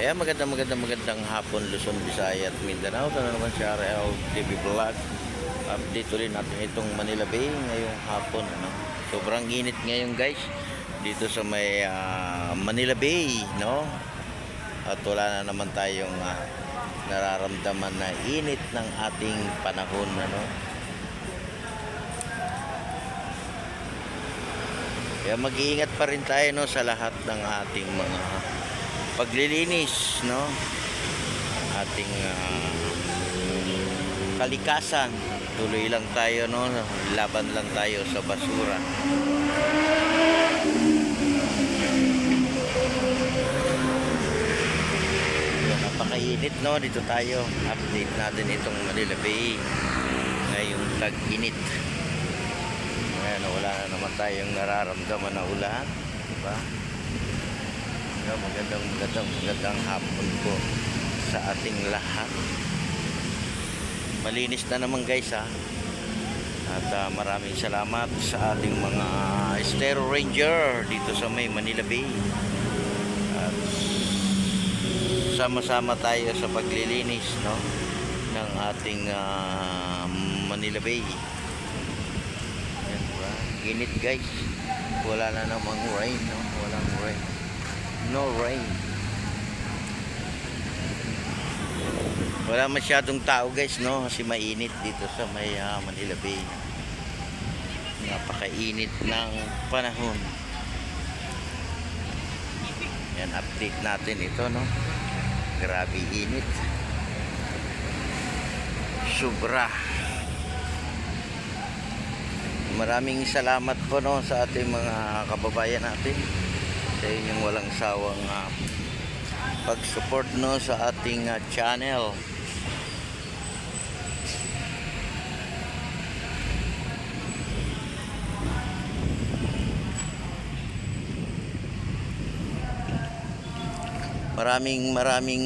Magandang hapon Luzon, Visayas at Mindanao. Ito na naman si RL TV Vlog. Update ulit natin itong Manila Bay ngayong hapon. Sobrang init ngayon guys dito sa may Manila Bay, no? At wala na naman tayong nararamdaman na init ng ating panahon, ano? Kaya mag-iingat pa rin tayo, no, sa lahat ng ating mga paglilinis, no, ating kalikasan. Tuloy lang tayo, no, laban lang tayo sa basura. Napakainit, no, dito tayo. Update natin itong Manila Bay ngayong tag-init. Ayan, wala na naman tayong nararamdaman na ulan, diba? Magandang hapon po sa ating lahat. Malinis na naman guys, ha. At maraming salamat sa ating mga Estero Ranger dito sa may Manila Bay. At sama-sama tayo sa paglilinis, no, ng ating Manila Bay. Ayan, diba? Init guys. Wala na namang rain, no? Walang rain. No rain. Wala masyadong tao guys, no, kasi mainit dito sa may Manila Bay. Napakainit ng panahon. Yan, update natin ito, no. Grabe init. Sobra. Maraming salamat po, no, sa ating mga kababayan natin sa inyong walang sawang pag-support, no, sa ating channel.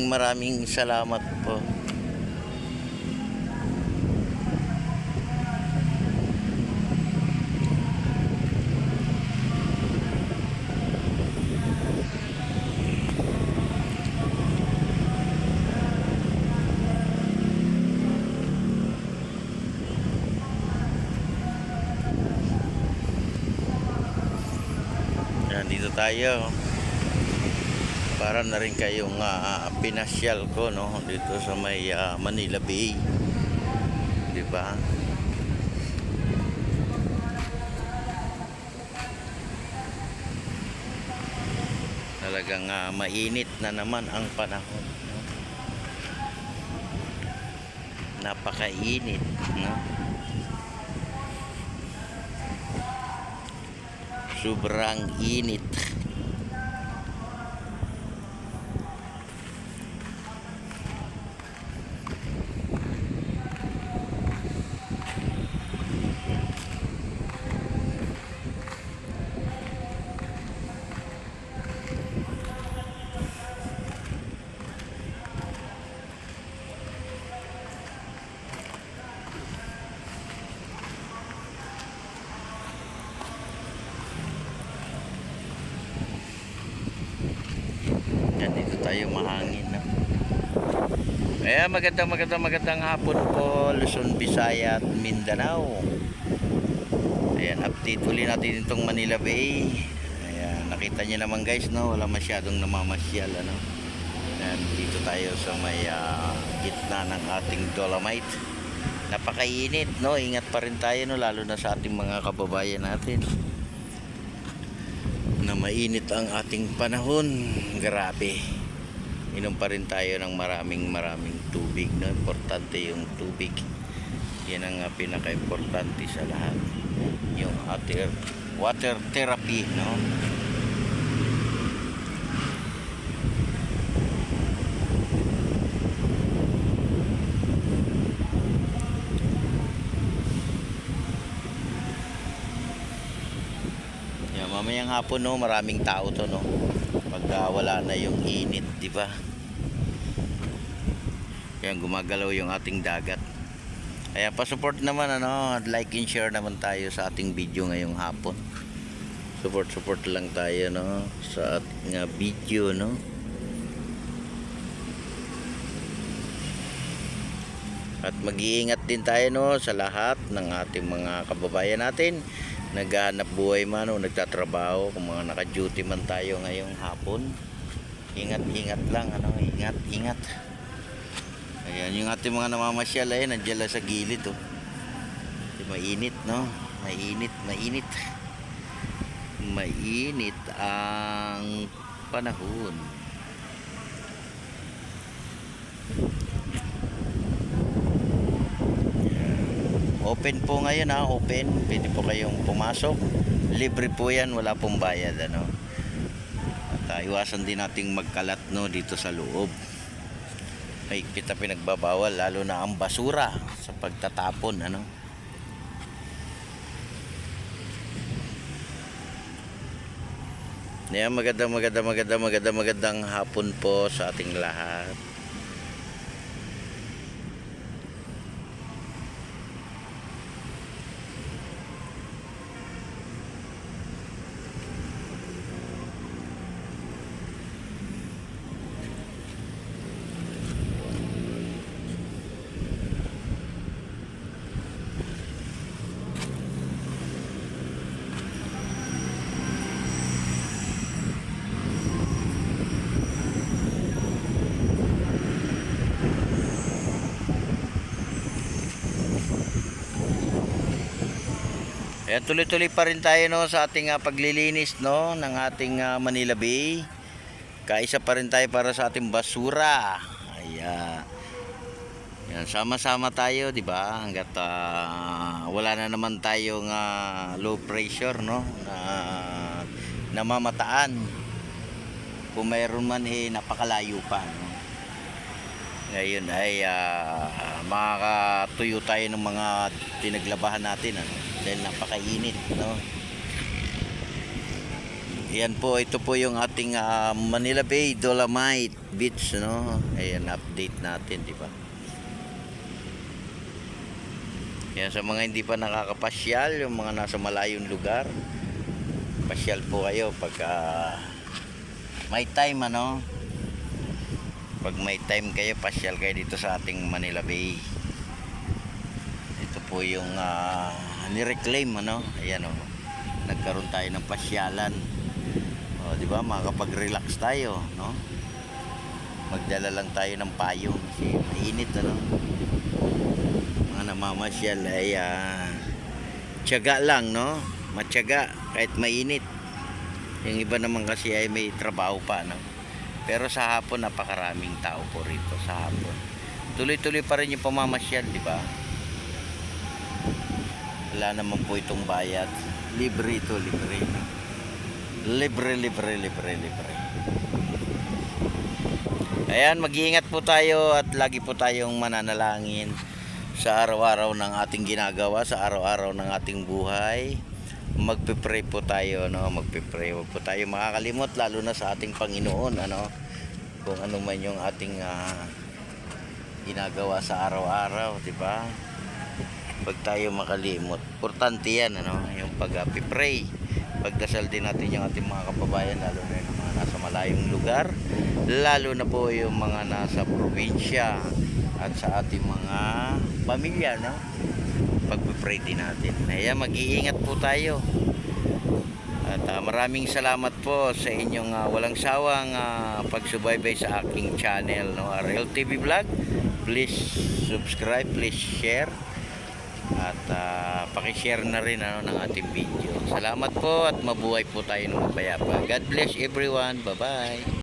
Maraming salamat po. Dito tayo para na rin kayong pinasyal ko, no, dito sa may Manila Bay, di ba? Talagang mainit na naman ang panahon, no? Napakainit, no? Sobrang init. Dito tayo mahangin, no? Ayan, magandang hapon po Luzon, Visayas at Mindanao. Ayan, update ulit natin itong Manila Bay. Ayan, nakita niyo naman guys, no, wala masyadong namamasyal, ano. Ayan, dito tayo sa may gitna ng ating Dolomite. Napakainit, no, ingat pa rin tayo, no, lalo na sa ating mga kababayan natin na mainit ang ating panahon. Grabe. Inom pa rin tayo ng maraming tubig, no? Importante yung tubig. Yan ang pinaka-importante sa lahat. Yung water therapy, no? Mamayang hapon, no, maraming tao to, no, pagka wala na yung init, di ba? Kaya gumagalaw yung ating dagat. Kaya pa-support naman, ano, like and share naman tayo sa ating video ngayong hapon. Support lang tayo, no, sa ating video, no. At mag-iingat din tayo no sa lahat ng ating mga kababayan natin, naghahanap buhay man o nagtatrabaho, kung mga naka-duty man tayo ngayong hapon. Ingat lang ingat. Ayan yung ating mga namamasyal ay nandiyan lang sa gilid oh. Mainit no, mainit ang panahon. Open po ngayon open. Pwede po kayong pumasok. Libre po yan, wala pong bayad ano. At iwasan din nating magkalat no dito sa loob. Ay kita pinagbabawal lalo na ang basura sa pagtatapon ano. Yan, magandang hapon po sa ating lahat. Ayan, tuloy-tuloy pa rin tayo no sa ating paglilinis no ng ating Manila Bay. Kaisa pa rin tayo para sa ating basura. Ayan. Yan, sama-sama tayo, 'di ba? Hangga't wala na naman tayong low pressure no na namamataan. Kung mayroon man napakalayo pa no. Ngayon ay makakatuyo tayo ng mga pinaglabahan natin ano, dahil napakainit no. Yan po, ito po yung ating Manila Bay Dolomite Beach no. Ayan, update natin, di ba? Yan, sa mga hindi pa nakakapasyal, yung mga nasa malayong lugar, pasyal po kayo pagka may time ano. Pag may time kayo, pasyal kayo dito sa ating Manila Bay. Ito po yung nireclaim ano. Ayan oh. Nagkaroon tayo ng pasyalan. Oh, di ba? Makakapag-relax tayo, no? Magdala lang tayo ng payong kasi mainit ano. Mga namamasyal ay tiyaga lang, no? Matyaga kahit mainit. Yung iba naman kasi ay may trabaho pa, no? Pero sa hapon napakaraming tao po rito sa hapon. Tuloy-tuloy pa rin yung pamamasyal, di ba? Wala naman po itong bayad. Libre ito, libre. Libre. Ayan, mag-iingat po tayo at lagi po tayong mananalangin sa araw-araw ng ating ginagawa, sa araw-araw ng ating buhay. Magpe-pray po tayo no, magpe-pray. Huwag po tayo makakalimot lalo na sa ating Panginoon ano. Kung ano man yung ating ginagawa sa araw-araw, 'di ba? Huwag tayo makalimot. Importante 'yan ano, yung pag-pray. Pagdasal din natin yung ating mga kababayan lalo na yung mga nasa malayong lugar, lalo na po yung mga nasa probinsya at sa ating mga pamilya no. Pag-pray din natin. Ayan, mag-iingat po tayo. At maraming salamat po sa inyong walang sawang pagsubaybay sa aking channel no, RL TV Vlog. Please subscribe, please share. At paki-share na rin ano, ng ating video. Salamat po at mabuhay po tayo ng mapayapa. God bless everyone. Bye-bye.